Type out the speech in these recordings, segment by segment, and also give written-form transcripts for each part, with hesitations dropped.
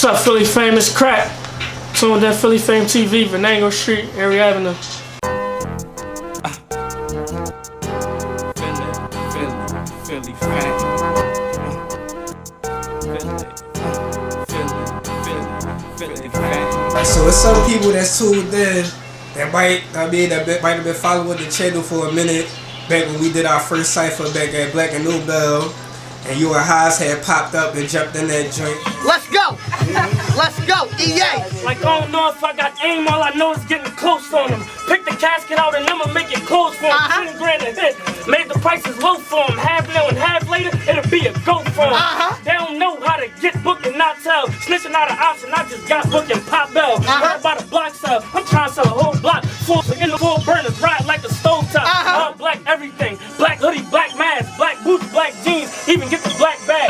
What's up, Philly famous Crakk? Tuned in Philly Fame TV, Venango Street, Erie Avenue. Philly Fame. Philly Fame. So it's some people that's tuned in that might have been following the channel for a minute back when we did our first cypher back at Black and Nobel, and you and Haas had popped up and jumped in that joint. Let's go! Let's go! EA! Like, I don't know if I got aim, all I know is getting close on them. Pick the casket out and I'ma make it close for them. 10 grand a hit, made the prices low for them. Half now and half later, it'll be a go for them. They don't know how to get booked and not tell. Snitching out of option, I just got booked and pop bell. Heard about a block sell, I'm trying to sell a whole block. Full in the full burners, ride like a stove top. All black everything, black hoodie, black mask, black boots, black jeans, even get the black bag.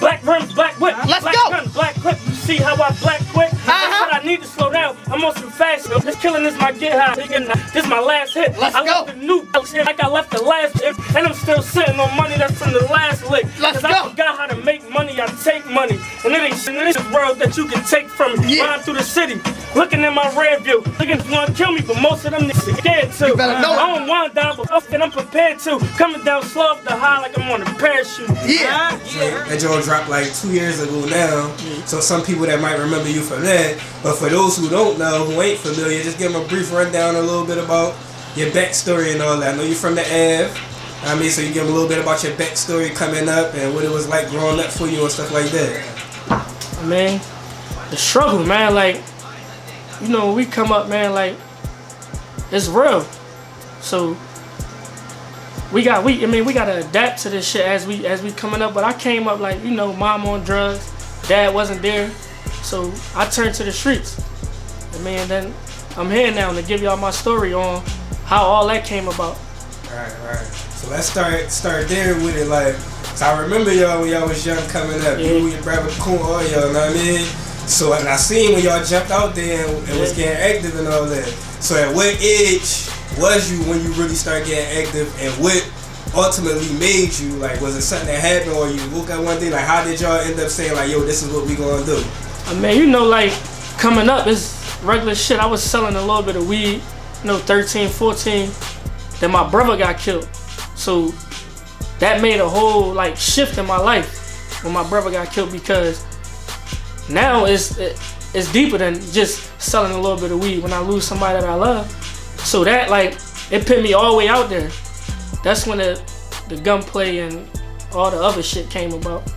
Black rims, black whip, Let's black go. gun, black clip. You see how I black quick? That's what I need to slow down. I'm on some fast. This killing is my get high. This is my last hit. Let's I go. left the new shit like I left the last hit, and I'm still sitting on money that's from the last lick. Let's Cause I go. forgot how to make money. I take money, and it ain't shit in this world that you can take from me. Yeah. Riding through the city, looking in my rear view, thinking it's gonna kill me, but most of them niggas scared to. You better know it. I don't want to die, but I'm prepared to. Coming down slow off the high like I'm on a parachute. Yeah. That joint dropped like 2 years ago now, so some people that might remember you from that, but for those who don't know, who ain't familiar, just give them a brief rundown a little bit about your backstory and all that. I know you're from the Ave, I mean, so you give them a little bit about your backstory coming up and what it was like growing up for you and stuff like that. I mean, the struggle, man, like, you know, when we come up, man, like, it's real. So we gotta adapt to this shit as we coming up. But I came up like, you know, mom on drugs, dad wasn't there, so I turned to the streets. I mean, then I'm here now to give y'all my story on how all that came about. Right. So let's start there with it. Like, so I remember y'all when y'all was young coming up. Yeah. You, your brother, Cool, all y'all, know what I mean? So, and I seen when y'all jumped out there and was getting active and all that. So at what age was you when you really started getting active, and what ultimately made you, like, was it something that happened or you woke up one day, like, how did y'all end up saying, like, yo, this is what we gonna do? I mean, you know, like, coming up, it's regular shit. I was selling a little bit of weed, you know, 13, 14. Then my brother got killed. So that made a whole, like, shift in my life when my brother got killed, because now it's deeper than just selling a little bit of weed when I lose somebody that I love. So that, like, it put me all the way out there. That's when the gunplay and all the other shit came about.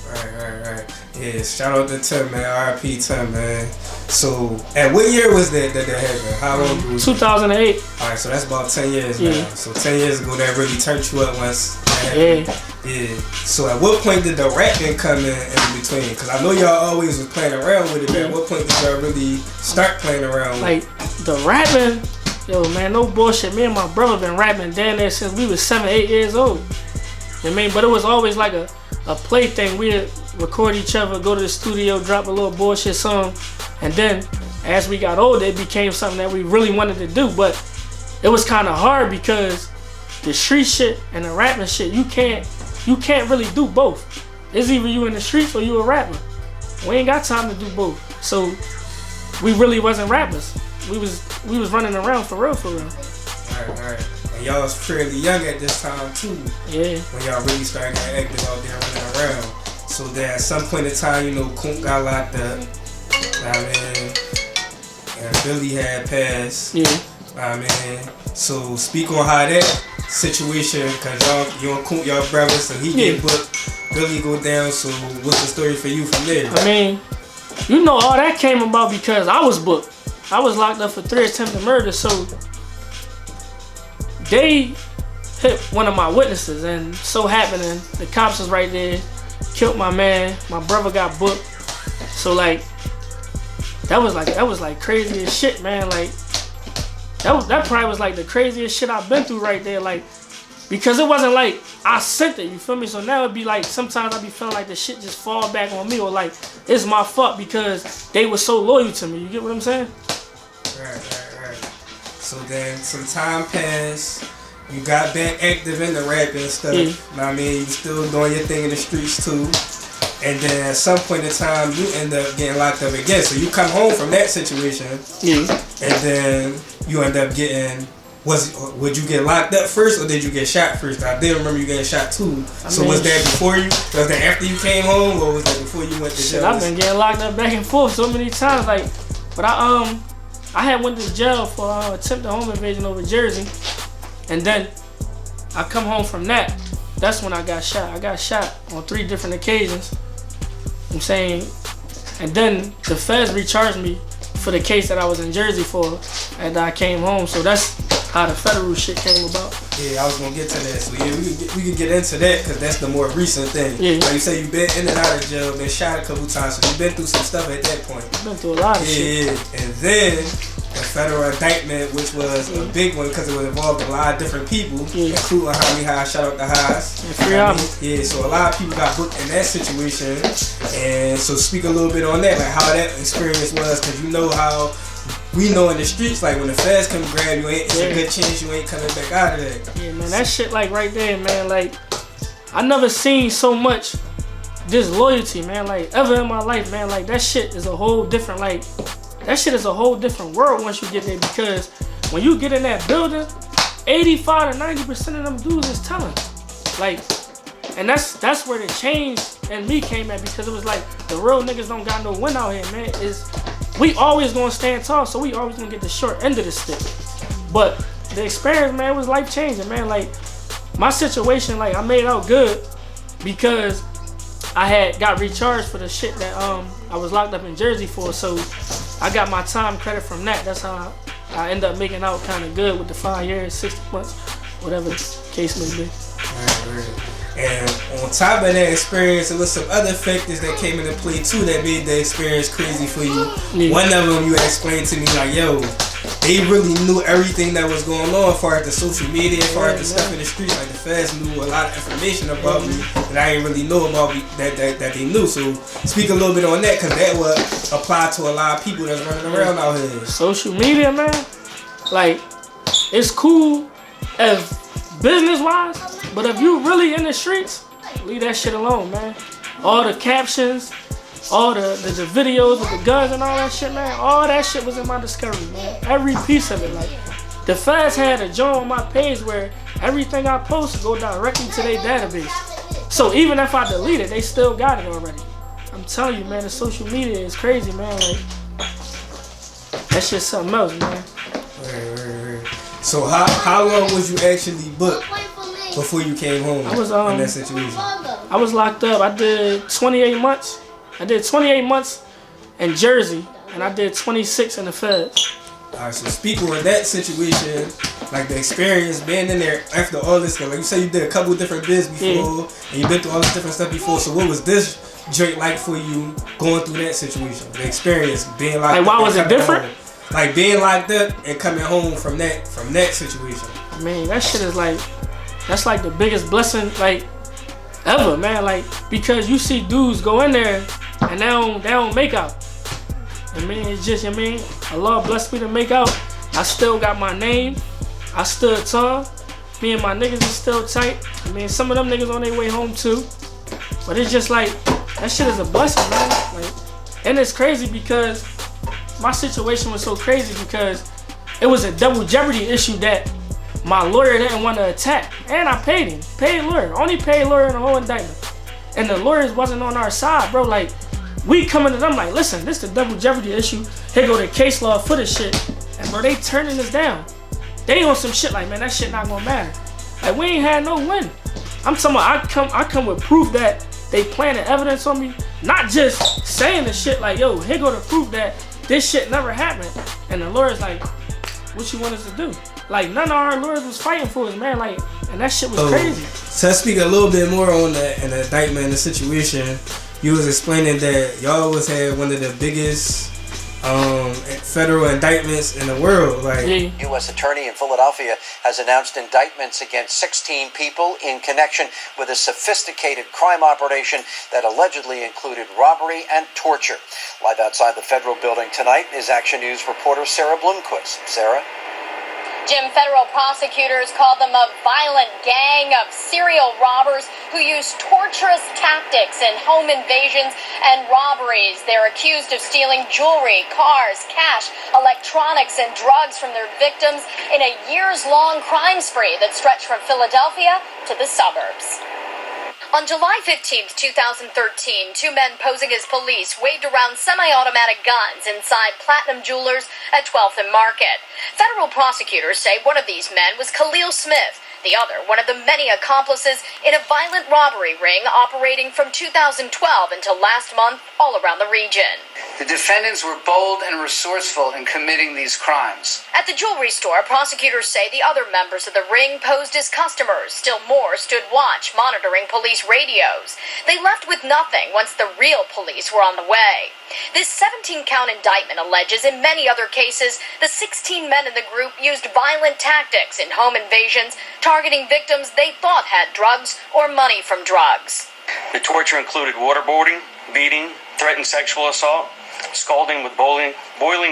Right. Yeah, shout out to Tim, man. R.I.P. Tim, man. So, at what year was that happened? How long was 2008. Alright, so that's about 10 years Yeah. now. So 10 years ago, that really turned you up once that happened. Yeah. So at what point did the rapping come in between? Because I know y'all always was playing around with it, but at what point did y'all really start playing around with it? Like, the rapping, yo, man, no bullshit. Me and my brother been rapping down there since we was 7, 8 years old. You know what I mean? But it was always like a play thing. We'd record each other, go to the studio, drop a little bullshit song, and then as we got older, it became something that we really wanted to do. But it was kind of hard because the street shit and the rapping shit, you can't really do both. It's either you in the streets or you a rapper. We ain't got time to do both. So we really wasn't rappers. We was running around for real. Alright. And y'all was fairly young at this time too. Yeah. When y'all really started getting active out there running around. So then at some point in time, you know, Coon got locked up. I mean, and Billy had passed. Yeah. I mean, so speak on how that situation, cause you and Coon, y'all brothers, so he get booked, Billy go down. So what's the story for you from there? I mean, you know, all that came about because I was booked. I was locked up for 3 attempted murder. So they hit one of my witnesses, and so happening, the cops was right there, killed my man. My brother got booked. So like, that was like crazy as shit, man. Like, that probably was like the craziest shit I've been through right there. Like, because it wasn't like I sent it, you feel me? So now it'd be like, sometimes I'd be feeling like the shit just fall back on me, or like it's my fault because they were so loyal to me. You get what I'm saying? Right. So then some time passed. You got back active in the rap and stuff. Yeah. You know what I mean? You still doing your thing in the streets too. and then at some point in time you end up getting locked up again. So you come home from that situation, and then you end up getting. Would you get locked up first or did you get shot first? I did remember you getting shot too. So was that before you? Was that after you came home or was that before you went to jail? I've been getting locked up back and forth so many times. Like, but I had went to jail for attempted home invasion over Jersey, and then I come home from that. That's when I got shot. I got shot on 3 different occasions. I'm saying, and then the feds recharged me for the case that I was in Jersey for, and I came home. So that's how the federal shit came about. Yeah, I was gonna get to that. So yeah, we could get into that because that's the more recent thing. Yeah. Like you say, you've been in and out of jail, been shot a couple times, so you've been through some stuff at that point. Been through a lot of shit. Yeah, and then the federal indictment, which was a big one because it would involve a lot of different people, including High, shout out to Highs. And F.A.M.E. Yeah, so a lot of people got booked in that situation, and so speak a little bit on that, like how that experience was, because you know how. We know in the streets, like when the feds come grab you, it's a good chance you ain't coming back out of that. Yeah, man, that shit like right there, man. Like I never seen so much disloyalty, man. Like ever in my life, man. Like that shit is a whole different, like that shit is a whole different world once you get there. Because when you get in that building, 85 to 90% of them dudes is telling, like, and that's where the change in me came at, because it was like the real niggas don't got no win out here, man. We always gonna stand tall, so we always gonna get the short end of the stick. But the experience, man, was life changing, man. Like my situation, like I made out good because I had got recharged for the shit that I was locked up in Jersey for. So I got my time credit from that. That's how I ended up making out kind of good with the 5 years, 60 months, whatever the case may be. Right. And on top of that experience, there was some other factors that came into play too that made the experience crazy for you. Yeah. One of them you explained to me like, yo, they really knew everything that was going on as far as the social media, as far as the stuff in the streets. Like the feds knew a lot of information about me that I didn't really know about me, that they knew. So speak a little bit on that, because that would apply to a lot of people that's running around out here. Social media, man, like it's cool as business-wise, but if you really in the streets, leave that shit alone, man. All the captions, all the videos with the guns and all that shit, man, all that shit was in my discovery, man. Every piece of it, like, the feds had a joint on my page where everything I post go directly to their database. So even if I delete it, they still got it already. I'm telling you, man, the social media is crazy, man. Like, that shit's something else, man. Right. So how long was you actually booked before you came home in that situation? I was locked up. I did 28 months. I did 28 months in Jersey, and I did 26 in the Feds. Alright, so speaking of that situation, like the experience being in there after all this stuff, like you said you did a couple different bids before, and you been through all this different stuff before, so what was this joint like for you going through that situation? The experience, being locked up. Like, why was it different? Home. Like being locked up and coming home from that situation. Man, that shit is like, that's like the biggest blessing like ever, man. Like, because you see dudes go in there and they don't make out. I mean, it's just, I mean, Allah blessed me to make out. I still got my name. I stood tall. Me and my niggas is still tight. I mean, some of them niggas on their way home too. But it's just like, that shit is a blessing, man. Like, and it's crazy because my situation was so crazy because it was a double jeopardy issue that my lawyer didn't want to attack. And I paid him. Paid lawyer. Only paid lawyer in the whole indictment. And the lawyers wasn't on our side, bro. Like, we coming to them like, listen, this is the double jeopardy issue. Here go the case law for this shit. And bro, they turning us down. They on some shit like, man, that shit not gonna matter. Like, we ain't had no win. I'm talking about, I come with proof that they planted evidence on me. Not just saying the shit like, yo, here go the proof that this shit never happened. And the lawyer's like, what you want us to do? Like, none of our lawyers was fighting for us, man. Like, and that shit was crazy. So let's speak a little bit more on the indictment and the situation. You was explaining that y'all always had one of the biggest federal indictments in the world. Like, U.S. Attorney in Philadelphia has announced indictments against 16 people in connection with a sophisticated crime operation that allegedly included robbery and torture. Live outside the federal building tonight is Action News reporter Sarah Bloomquist. Sarah? Jim, federal prosecutors called them a violent gang of serial robbers who use torturous tactics in home invasions and robberies. They're accused of stealing jewelry, cars, cash, electronics, and drugs from their victims in a years-long crime spree that stretched from Philadelphia to the suburbs. On July 15, 2013, two men posing as police waved around semi-automatic guns inside Platinum Jewelers at 12th and Market. Federal prosecutors say one of these men was Khalil Smith, the other one of the many accomplices in a violent robbery ring operating from 2012 until last month all around the region. The defendants were bold and resourceful in committing these crimes. At the jewelry store, prosecutors say the other members of the ring posed as customers. Still more stood watch, monitoring police radios. They left with nothing once the real police were on the way. This 17-count indictment alleges in many other cases the 16 men in the group used violent tactics in home invasions, targeting victims they thought had drugs or money from drugs. The torture included waterboarding, beating, threatened sexual assault, scalding with boiling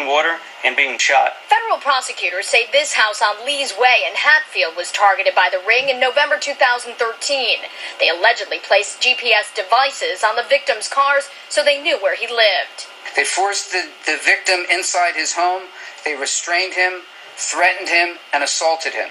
water, and being shot. Federal prosecutors say this house on Lee's Way in Hatfield was targeted by the ring in November 2013. They allegedly placed GPS devices on the victim's cars so they knew where he lived. They forced the victim inside his home. They restrained him, threatened him, and assaulted him.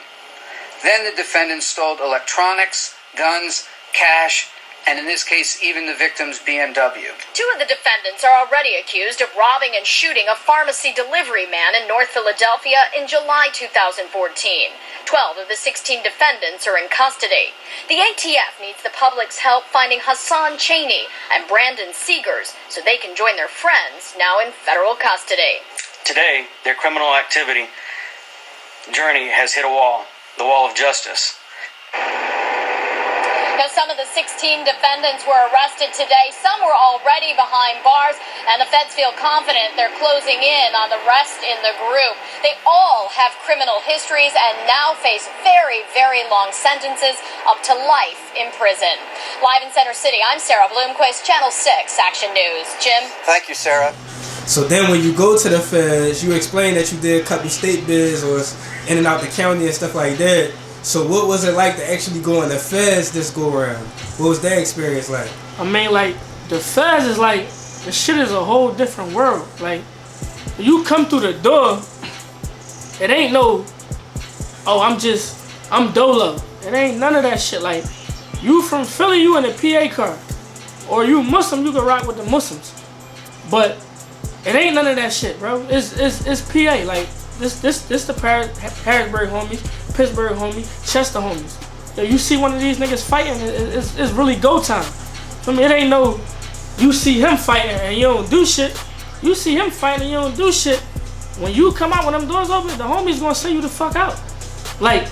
Then the defendants stole electronics, guns, cash, and in this case, even the victim's BMW. Two of the defendants are already accused of robbing and shooting a pharmacy delivery man in North Philadelphia in July 2014. 12 of the 16 defendants are in custody. The ATF needs the public's help finding Hassan Cheney and Brandon Seegers so they can join their friends now in federal custody. Today, their criminal activity journey has hit a wall, the wall of justice. Now, some of the 16 defendants were arrested today. Some were already behind bars, and the feds feel confident they're closing in on the rest in the group. They all have criminal histories and now face very, very long sentences, up to life in prison. Live in Center City, I'm Sarah Bloomquist, Channel 6 Action News. Jim? Thank you, Sarah. So then when you go to the feds, you explain that you did a couple state bids or in and out the county and stuff like that. So what was it like to actually go in the feds this go around? What was that experience like? I mean, like, the feds is like, the shit is a whole different world. Like, when you come through the door, it ain't no, oh, I'm Dolo. It ain't none of that shit. Like, you from Philly, you in a PA car. Or you Muslim, you can rock with the Muslims. But it ain't none of that shit, bro. It's PA. Like, this the Harrisburg homies, Pittsburgh homies, Chester homies. Yo, you see one of these niggas fighting, it's really go time. I mean, it ain't no, you see him fighting and you don't do shit. You see him fighting and you don't do shit. When you come out, when them doors open, the homies gonna send you the fuck out. Like,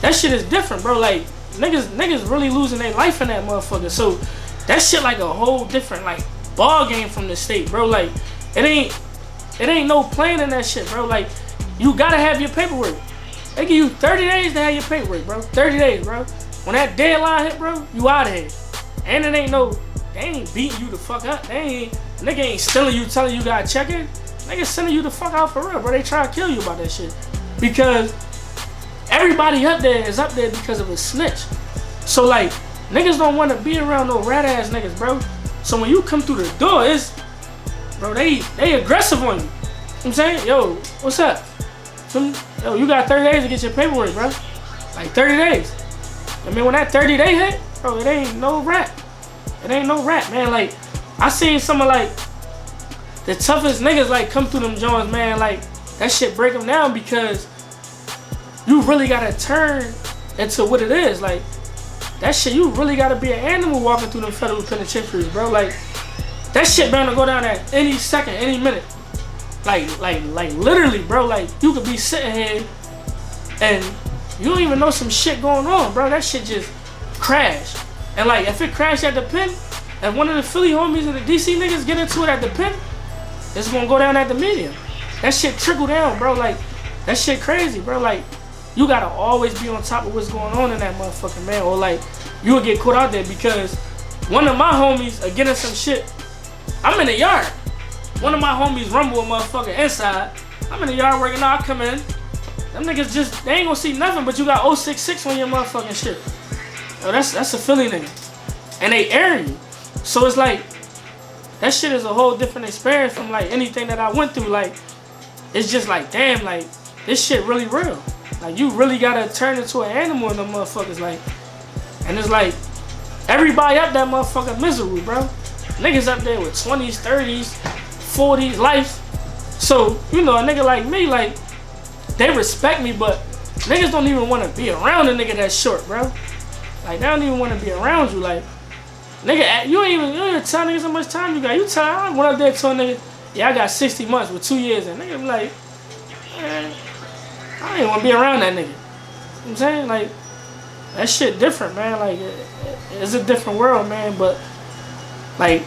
that shit is different, bro. Like, niggas really losing their life in that motherfucker. So, that shit like a whole different, like, ball game from the state, bro. Like, it ain't no playing in that shit, bro. Like, you gotta have your paperwork. They give you 30 days to have your paperwork, bro. 30 days, bro. When that deadline hit, bro, you out of here. And it ain't no, they ain't beating you the fuck up. Nigga ain't stealing you, telling you gotta check it. Niggas sending you the fuck out for real, bro. They try to kill you about that shit. Because everybody up there is up there because of a snitch. So, like, niggas don't want to be around no rat ass niggas, bro. So when you come through the door, bro, they aggressive on you. You know what I'm saying? Yo, what's up? Yo, you got 30 days to get your paperwork, bro. Like 30 days. I mean, when that 30 day hit, bro, it ain't no rap. It ain't no rap, man. Like, I seen some of, like, the toughest niggas, like, come through them joints, man. Like, that shit break them down because you really gotta turn into what it is. Like, that shit, you really gotta be an animal walking through them federal penitentiaries, bro. Like, that shit bound to go down at any second, any minute. Like literally, bro. Like, you could be sitting here and you don't even know some shit going on, bro. That shit just crashed. And, like, if it crashed at the pen, and one of the Philly homies and the DC niggas get into it at the pen, it's gonna go down at the medium. That shit trickle down, bro. Like, that shit crazy, bro. Like, you gotta always be on top of what's going on in that motherfucking, man. Or, like, you will get caught out there because one of my homies are getting some shit. I'm in the yard. One of my homies rumble a motherfucker inside. I'm in the yard working out. I come in. Them niggas just, they ain't gonna see nothing, but you got 066 on your motherfucking shit. Yo, that's a Philly nigga. And they air you. So it's like, that shit is a whole different experience from like anything that I went through. Like, it's just like, damn, like, this shit really real. Like, you really gotta turn into an animal in them motherfuckers. Like, and it's like, everybody up that motherfucker miserable, bro. Niggas up there with 20s, 30s, 40s, life. So, you know, a nigga like me, like, they respect me, but niggas don't even want to be around a nigga that's short, bro. Like, they don't even want to be around you. Like, nigga, you ain't even tell niggas how much time you got. You tell, I went up there to a nigga, yeah, I got 60 months with 2 years. And nigga be like, man, I ain't want to be around that nigga. You know what I'm saying? Like, that shit different, man. Like, it's a different world, man. But, like,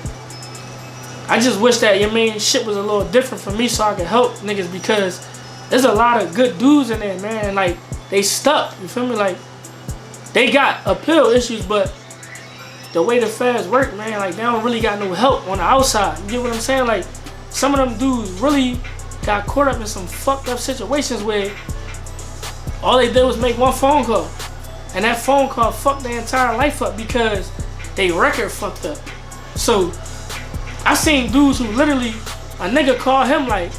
I just wish that, you mean, shit was a little different for me so I could help niggas, because there's a lot of good dudes in there, man. Like, they stuck, you feel me? Like, they got appeal issues, but the way the feds work, man, like, they don't really got no help on the outside. You get what I'm saying? Like, some of them dudes really got caught up in some fucked up situations where all they did was make one phone call. And that phone call fucked their entire life up because they record fucked up. So, I seen dudes who literally, a nigga call him like,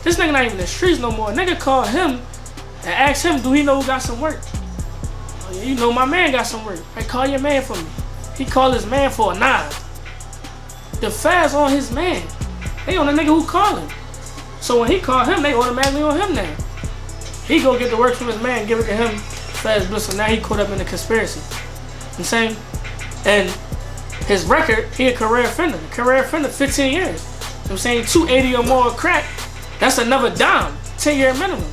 this nigga not even in the streets no more. A nigga call him and ask him, do he know who got some work? Oh yeah, you know my man got some work. Hey, call your man for me. He called his man for a 9. The feds on his man. They on the nigga who called him. So when he called him, they automatically on him now. He go get the work from his man, give it to him. Feds bliss, so now he caught up in the conspiracy. You know what I'm saying? And his record, he a career offender. Career offender, 15 years. You know what I'm saying? 280 or more crack. That's another dime. 10-year minimum.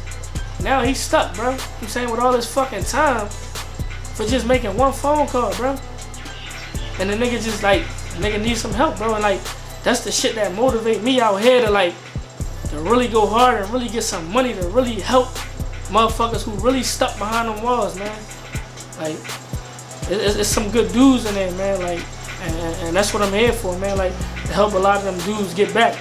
Now he's stuck, bro. You know what I'm saying? With all this fucking time for just making one phone call, bro. And the nigga just like, nigga needs some help, bro. And like, that's the shit that motivate me out here to like, to really go hard and really get some money to really help motherfuckers who really stuck behind them walls, man. Like, it's some good dudes in there, man. Like, and that's what I'm here for, man. Like, to help a lot of them dudes get back.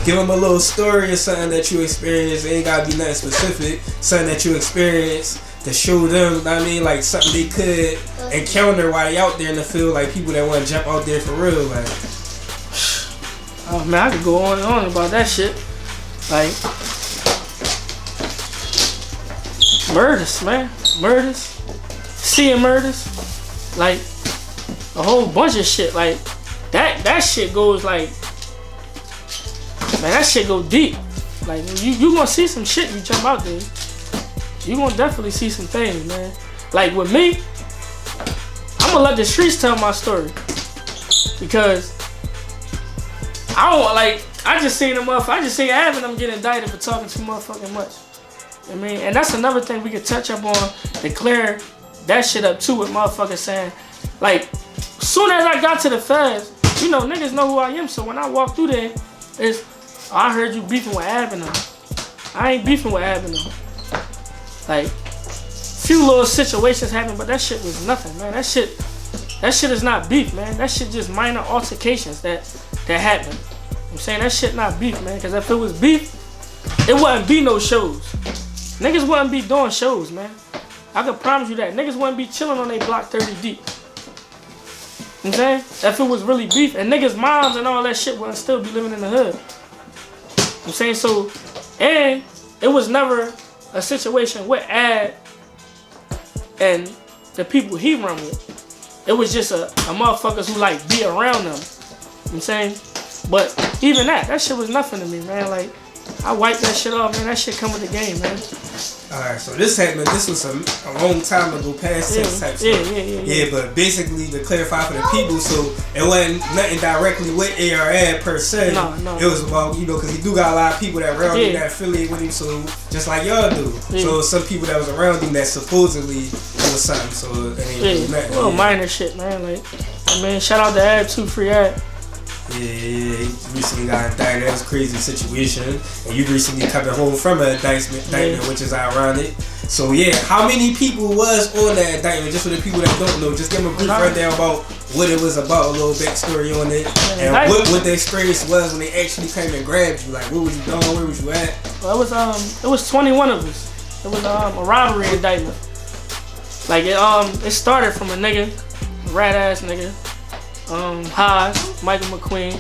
Give them a little story or something that you experienced. It ain't gotta be nothing specific. Something that you experienced to show them, I mean, like something they could encounter while they out there in the field. Like people that want to jump out there for real. Like, oh man, I could go on and on about that shit. Like, murders, man. Murders. Seeing murders. Like, a whole bunch of shit. Like, that shit goes like, man, that shit go deep. Like, you gonna see some shit you jump out there. You gonna definitely see some things, man. Like, with me, I'm gonna let the streets tell my story. Because I don't, like, I just seen F.A.M.E them get indicted for talking too motherfucking much. I mean, and that's another thing we could touch up on to clear that shit up too, with motherfuckers saying, like, soon as I got to the feds, you know, niggas know who I am. So when I walk through there, it's, oh, I heard you beefing with F.A.M.E them. I ain't beefing with F.A.M.E them. Like, few little situations happen, but that shit was nothing, man. That shit is not beef, man. That shit just minor altercations that happen. I'm saying that shit not beef, man. Because if it was beef, it wouldn't be no shows. Niggas wouldn't be doing shows, man. I can promise you that. Niggas wouldn't be chilling on their block 30 deep. You know what I'm saying? If it was really beef, and niggas' moms and all that shit wouldn't still be living in the hood. You know I'm saying? So, and it was never a situation with Ad and the people he run with. It was just a motherfuckers who like be around them. You know what I'm saying? But even that shit was nothing to me, man. Like, I wiped that shit off, man. That shit come with the game, man. Alright, so this happened, this was a long time ago, past sex type stuff. Yeah, but basically to clarify for the people, so it wasn't nothing directly with ARAD per se. No. It was about, you know, because he do got a lot of people that around him that affiliate with him, so just like y'all do. So some people that was around him that supposedly was something, so it ain't really nothing. Little minor shit, man. Like, I mean, shout out to Ad too, free Ad. Yeah, he recently got indicted. That was a crazy situation. And you recently coming home from an indictment, which is ironic. So yeah, how many people was on that indictment? Just for the people that don't know, just give them a brief rundown about what it was about, a little backstory on it, and what the experience was when they actually came and grabbed you. Like, what was you doing? Where was you at? Well, it was 21 of us. It was a robbery indictment. Like it started from a nigga, a rat ass nigga, Hodge, Michael McQueen.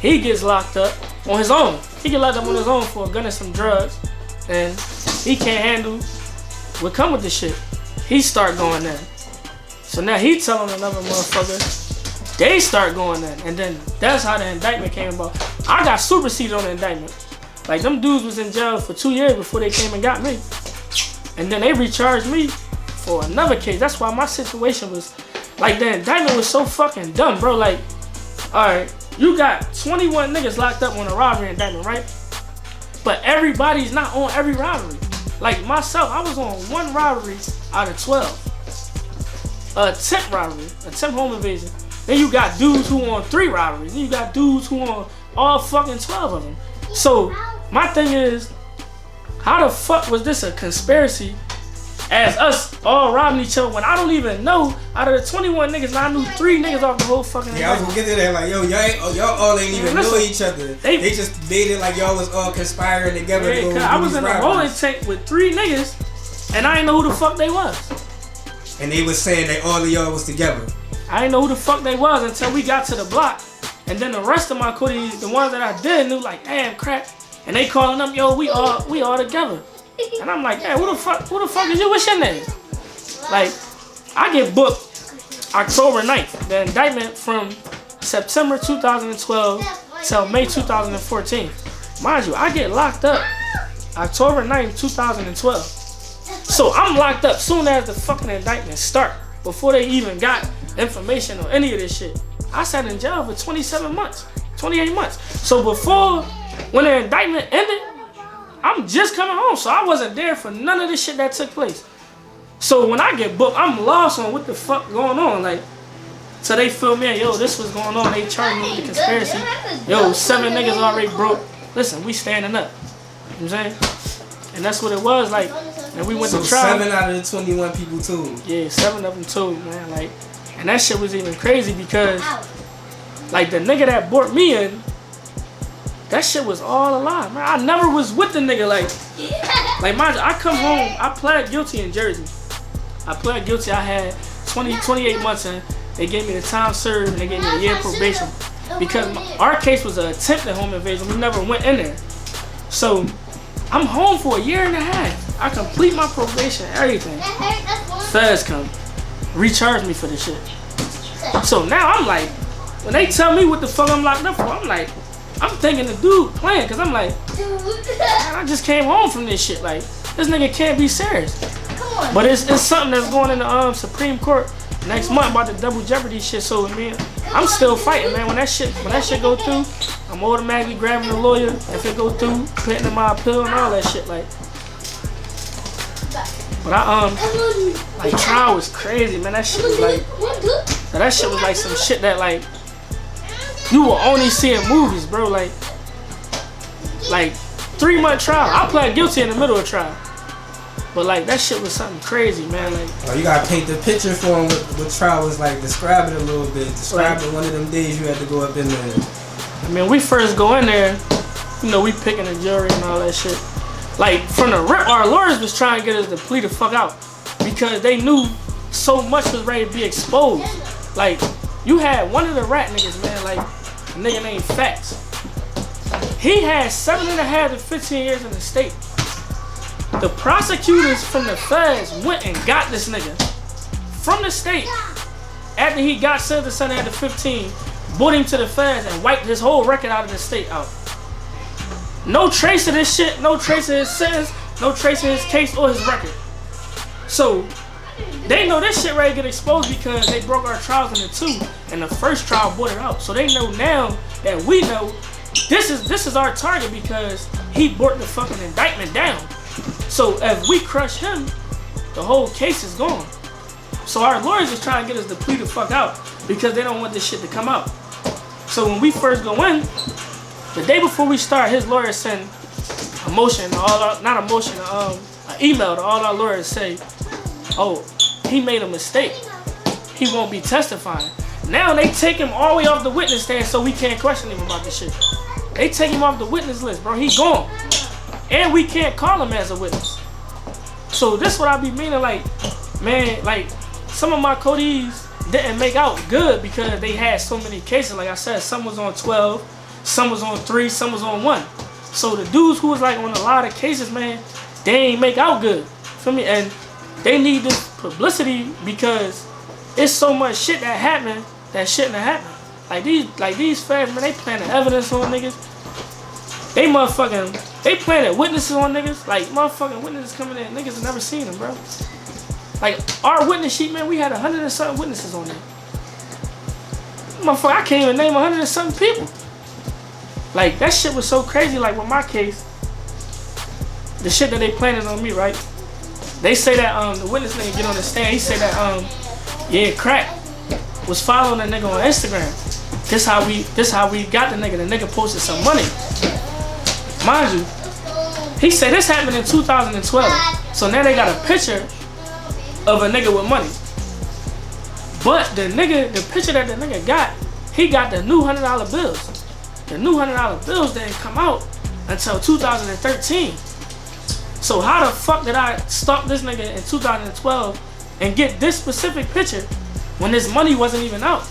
He gets locked up on his own. He get locked up on his own for a gun and some drugs, and he can't handle what come with this shit. He start going there. So now he telling another motherfucker, they start going there. And then that's how the indictment came about. I got superseded on the indictment. Like, them dudes was in jail for 2 years before they came and got me. And then they recharged me for another case. That's why my situation was, like, the indictment was so fucking dumb, bro. Like, alright, you got 21 niggas locked up on a robbery indictment, right? But everybody's not on every robbery. Like myself, I was on 1 robbery out of 12. Attempt robbery, attempt home invasion. Then you got dudes who on 3 robberies. Then you got dudes who on all fucking 12 of them. So my thing is, how the fuck was this a conspiracy as us all robbing each other when I don't even know, out of the 21 niggas, I knew 3 niggas off the whole fucking I was gonna get to that, like, yo, y'all all ain't even know each other. They just made it like y'all was all conspiring together. Yeah, cause I was in a holding tank with 3 niggas, and I didn't know who the fuck they was. And they was saying that all of y'all was together. I didn't know who the fuck they was until we got to the block. And then the rest of my cooties, the ones that I did, knew, like, damn, Crakk. And they calling them, yo, we all together. And I'm like, hey, who the fuck is you? What's your name? Like, I get booked October 9th. The indictment from September 2012 till May 2014. Mind you, I get locked up October 9th, 2012. So I'm locked up soon as the fucking indictment start. Before they even got information on any of this shit. I sat in jail for 27 months, 28 months. So before, when the indictment ended, I'm just coming home, so I wasn't there for none of this shit that took place. So when I get booked, I'm lost on what the fuck going on. Like, so they fill me in, yo, this was going on. They charged me with the conspiracy. Yo, 7 niggas already broke. Listen, we standing up. You know what I'm saying? And that's what it was like. And we went to trial. 7 out of the 21 people too. Yeah, 7 of them too, man. Like, and that shit was even crazy because, like, the nigga that brought me in, that shit was all a lie, man. I never was with the nigga, like mind you, I come home, I pled guilty in Jersey. I pled guilty, I had 28 months in. They gave me the time served and they gave me a year probation. Because our case was an attempted home invasion, we never went in there. So, I'm home for a year and a half. I complete my probation, everything. FEDS come, recharge me for this shit. So now I'm like, when they tell me what the fuck I'm locked up for, I'm like, I'm thinking the dude playing, cause I'm like, man, I just came home from this shit. Like, this nigga can't be serious. But it's something that's going in the Supreme Court next month about the double jeopardy shit. So I mean, I'm still fighting, man. When that shit go through, I'm automatically grabbing a lawyer. If it go through, putting in my appeal and all that shit. Like, but like, trial was crazy, man. That shit was like some shit that, like, you will only see in movies, bro. Like 3-month trial. I pled guilty in the middle of trial. But, like, that shit was something crazy, man. Like, oh, you gotta paint the picture for him what trial was like. Describe it a little bit. Describe it one of them days you had to go up in there. I mean, we first go in there, you know, we picking the jury and all that shit. Like, from the rip, our lawyers was trying to get us to plead the fuck out. Because they knew so much was ready to be exposed. Like, you had one of the rat niggas, man, like, a nigga named FEDS. He had 7.5 to 15 years in the state. The prosecutors from the FEDS went and got this nigga from the state. After he got sentenced to 7.5 to 15, brought him to the FEDS and wiped his whole record out of the state out. No trace of this shit, no trace of his sentence, no trace of his case or his record. So, they know this shit ready to get exposed because they broke our trials into 2, and the first trial brought it out. So they know now that we know this is our target because he brought the fucking indictment down. So if we crush him, the whole case is gone. So our lawyers is trying to get us to plead the fuck out because they don't want this shit to come out. So when we first go in, the day before we start, his lawyer send a motion to all our, not a motion, an email to all our lawyers say, oh, he made a mistake. He won't be testifying. Now they take him all the way off the witness stand so we can't question him about this shit. They take him off the witness list, bro. He gone. And we can't call him as a witness. So this what I be meaning, like, man, like, some of my codees didn't make out good because they had so many cases. Like I said, some was on 12, some was on 3, some was on 1. So the dudes who was like on a lot of cases, man, they ain't make out good. Feel me? And they need this publicity because it's so much shit that happened that shouldn't have happened. Like these feds, man, they planted evidence on niggas. They planted witnesses on niggas. Like motherfucking witnesses coming in, niggas have never seen them, bro. Like our witness sheet, man, we had 100 and something witnesses on there. Motherfucker, I can't even name 100 and something people. Like that shit was so crazy. Like with my case, the shit that they planted on me, right? They say that the witness nigga get on the stand. He say that yeah, Crakk was following a nigga on Instagram. This how we got the nigga. The nigga posted some money. Mind you, he said this happened in 2012. So now they got a picture of a nigga with money. But the picture that the nigga got, he got the new $100 bills. The new $100 bills didn't come out until 2013. So how the fuck did I stalk this nigga in 2012 and get this specific picture when this money wasn't even out?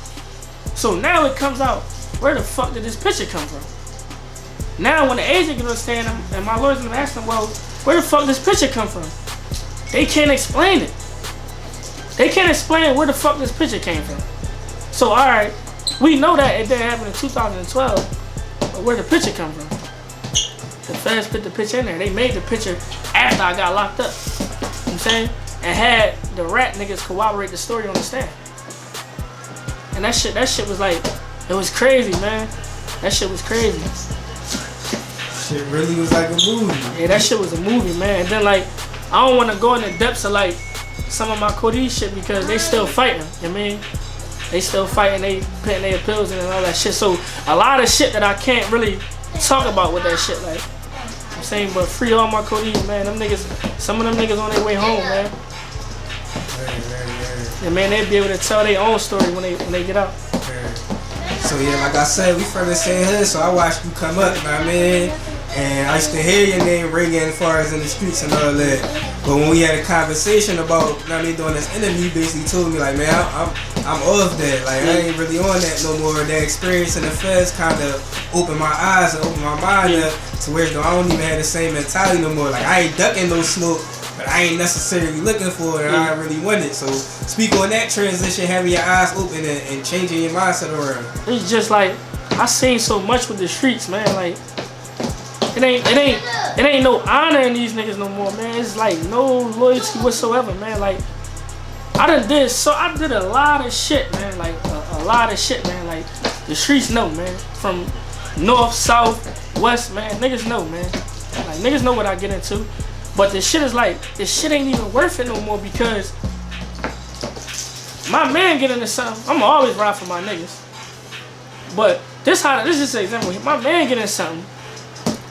So now it comes out, where the fuck did this picture come from? Now when the agent gonna stand him and my lawyer's gonna ask them, well, where the fuck this picture come from? They can't explain it. They can't explain where the fuck this picture came from. So alright, we know that it didn't happen in 2012, but where the picture come from? The feds put the picture in there. They made the picture after I got locked up. You know what I'm saying? And had the rat niggas corroborate the story on the stand. And that shit was like, it was crazy, man. That shit was crazy. Shit really was like a movie. Yeah, that shit was a movie, man. And then like, I don't want to go in the depths of like some of my Cody shit because they still fighting. You know what I mean? They still fighting, they putting their appeals in and all that shit. So a lot of shit that I can't really talk about with that shit, like, I'm saying, but free all my Cody's, man. Them niggas, some of them niggas on their way home, man. And man, they'd be able to tell their own story when they get out. So yeah, like I said, we from the same hood, so I watched you come up, you know what I mean? And I used to hear your name ringing as far as in the streets and all that. But when we had a conversation about, you know what I mean, doing this interview, you basically told me like, man, I'm off that. Like, I ain't really on that no more. That experience in the feds kind of opened my eyes and opened my mind up to where I don't even have the same mentality no more. Like, I ain't ducking no smoke, but I ain't necessarily looking for it and I really want it. So speak on that transition, having your eyes open and changing your mindset around. It's just like, I seen so much with the streets, man. Like, it ain't no honor in these niggas no more, man. It's like no loyalty whatsoever, man. Like, I did a lot of shit, man. Like a lot of shit, man. Like the streets know, man. From north, south, west, man. Niggas know, man. Like niggas know what I get into. But this shit is like, this shit ain't even worth it no more because my man get into something. I'ma always ride for my niggas. But this is an example. My man get into something.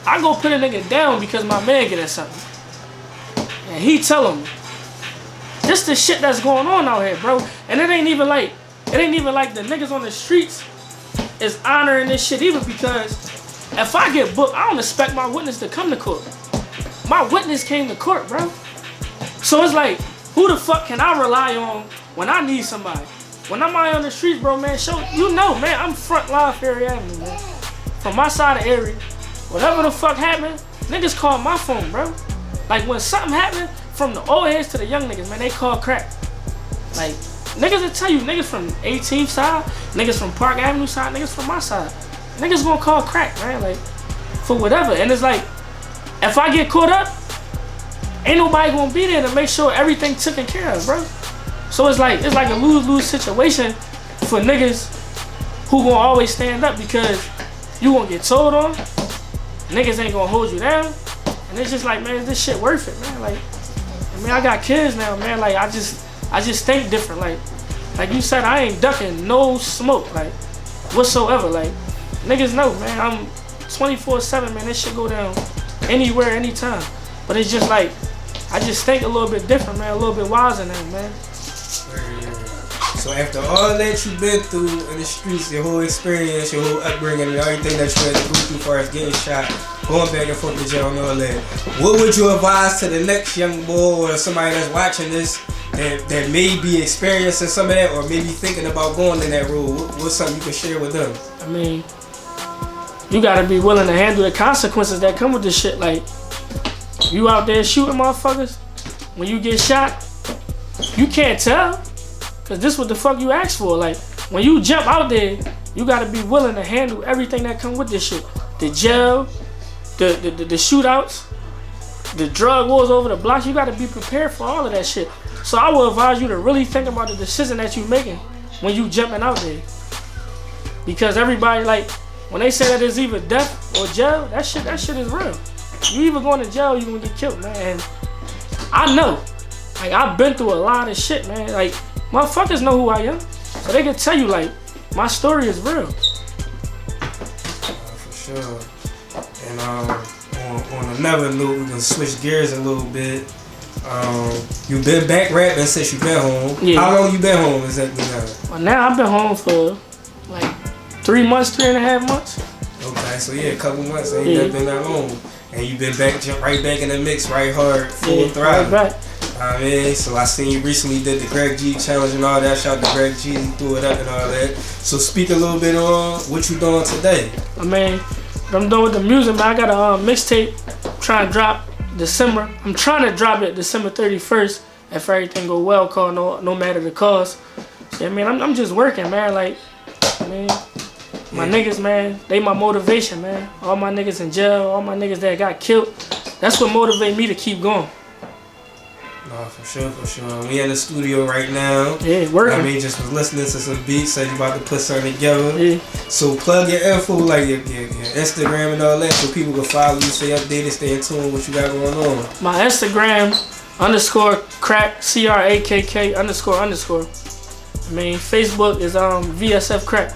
I go put a nigga down because my man get in something. And he tell him, this the shit that's going on out here, bro. And it ain't even like the niggas on the streets is honoring this shit either because if I get booked, I don't expect my witness to come to court. My witness came to court, bro. So it's like, who the fuck can I rely on when I need somebody? When I'm out on the streets, bro, man, you know, man, I'm front line for Erie Avenue, man. From my side of Erie. Whatever the fuck happened, niggas call my phone, bro. Like when something happened, from the old heads to the young niggas, man, they call Crakk. Like, niggas will tell you, niggas from 18th side, niggas from Park Avenue side, niggas from my side. Niggas gonna call Crakk, man, like, for whatever. And it's like, if I get caught up, ain't nobody gonna be there to make sure everything taken care of, bro. So it's like a lose-lose situation for niggas who gonna always stand up because you gonna get told on. Niggas ain't gonna hold you down, and it's just like, man, is this shit worth it, man? Like, I mean, I got kids now, man. Like, I just think different. Like you said, I ain't ducking no smoke, like, whatsoever. Like, niggas know, man. I'm 24/7, man. This shit go down anywhere, anytime. But it's just like, I just think a little bit different, man. A little bit wiser now, man. So after all that you've been through in the streets, your whole experience, your whole upbringing, and everything that you had to go through as far as getting shot, going back and forth to jail and all that, what would you advise to the next young boy or somebody that's watching this that may be experiencing some of that or maybe thinking about going in that road? What's something you can share with them? I mean, you gotta be willing to handle the consequences that come with this shit. Like, you out there shooting motherfuckers, when you get shot, you can't tell, cause this what the fuck you asked for. Like, when you jump out there, you gotta be willing to handle everything that come with this shit. The jail, the shootouts, the drug wars over the blocks. You gotta be prepared for all of that shit. So I would advise you to really think about the decision that you're making when you jumping out there, because everybody, like, when they say that it's either death or jail, that shit is real. You either going to jail or you gonna get killed, man. And I know, like, I've been through a lot of shit, man. Like, motherfuckers know who I am, so they can tell you, like, my story is real. For sure. And on another note, we can switch gears a little bit. You've been back rapping since you've been home. Yeah. How long you been home exactly now? Well, now I've been home for like 3 months, 3.5 months. Okay, so yeah, a couple months. Ain't that been that long? And you been back, jump right back in the mix, right hard, full throttle. Right back. I mean, so I seen you recently did the Crakk G challenge and all that. Shout out to Crakk G, he threw it up and all that. So speak a little bit on what you doing today. I mean, what I'm doing with the music, man, I got a mixtape trying to drop December. I'm trying to drop it December 31st if everything go well, call no matter the cost. Yeah, man, I'm just working, man. Like, man, my niggas, man, they my motivation, man. All my niggas in jail, all my niggas that got killed, that's what motivate me to keep going. No, for sure, for sure. We in the studio right now. Yeah, working. I mean, just was listening to some beats, said you about to put something together. Yeah. So plug your info, like your Instagram and all that, so people can follow you, stay updated, stay in tune with what you got going on. My Instagram, _Crakk, CRAKK __. I mean, Facebook is VSF Crakk.